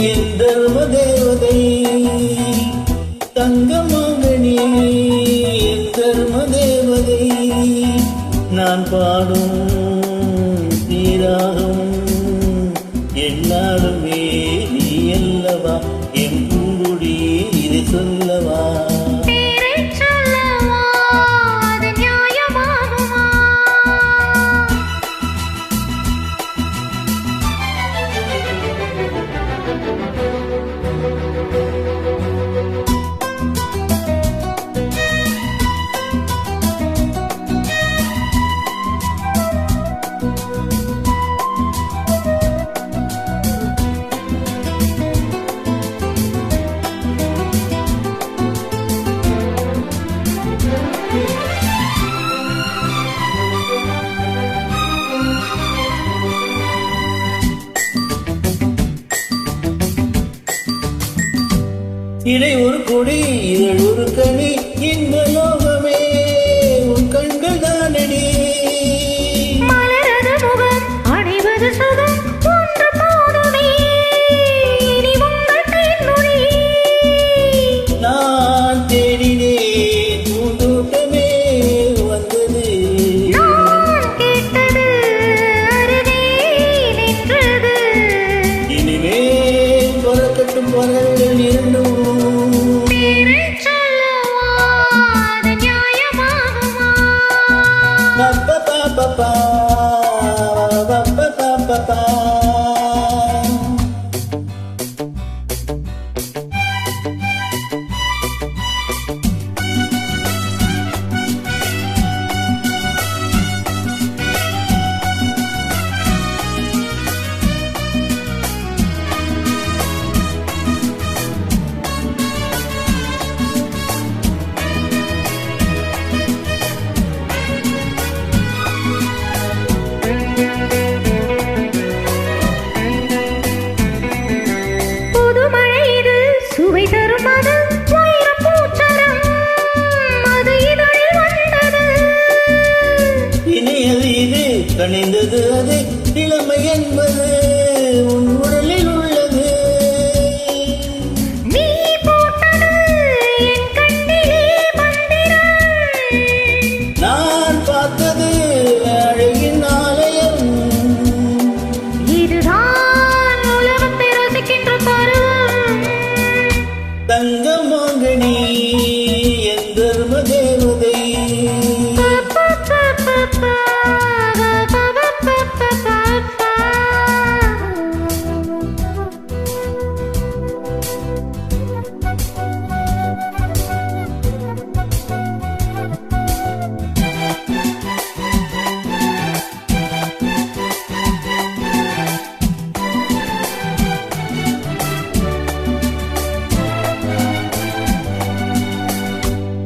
என் தர்ம தேவதை தங்கமங்கனி என் தர்ம தேவதை நான் பாடும் தீராகும் என்னாலுமே நீ அல்லவா என் பூங்குடி இதை சொல்லவா இடை ஒரு கொடி இதழ் ஒரு கனி இந்த லோகமே உன் கண்கள் தானடி மலரது முகம் அணிவது சுகம் ஒன்று போதுமே இனி உங்கள் தேன்மொழி நான் தேடினேன் பூந்தோட்டமே வந்தது நான் கேட்டது அருகே நின்றது இனிமேல் பறக்கட்டும் பறவைகள் இரண்டும் சுவை தரும் அது வைரப் பூச்சரம் அது இதழில் வந்தது இனியது இது கனிந்தது அது இளமை என்பது உன் உடலில் உள்ளது நீ போட்டது என் கண்ணிலே மந்திரம் நான் பார்த்தது அழகின் ஆலயம் இதுதான் உலகத்தை ரசிக்கின்ற பருவம் தங்கமங்கனி என் தர்ம தேவதை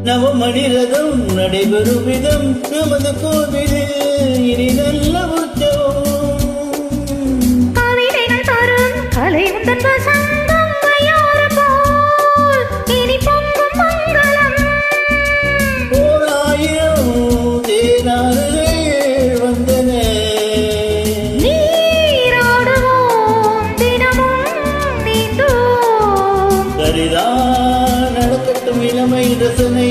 நவமணிரதம் நடைபெறும் விதம் நமது கோவிலில் இனி நல்ல உற்சவம் கவிதைகள் தரும் கலை உந்தன் வசந்தம் வையாறு போல் இனி பொங்கும் மங்களம் ஓராயிரம் தேனாறுகள் வந்தன நீராடுவோம் தினமும் நீந்துவோம் சரிதான் நடக்கட்டும் இளமை ரசனை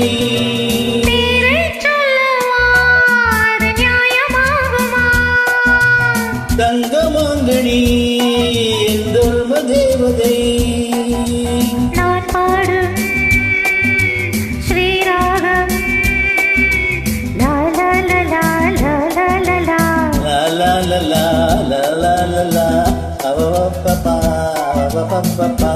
தங்கமங்கனி என் தர்ம தேவதை நான் பாடும் ஸ்ரீராகம் லா லா லா லா லா லா லா லா லா லா லா லா லா லா லா அவ பப்பா அவ பப்பா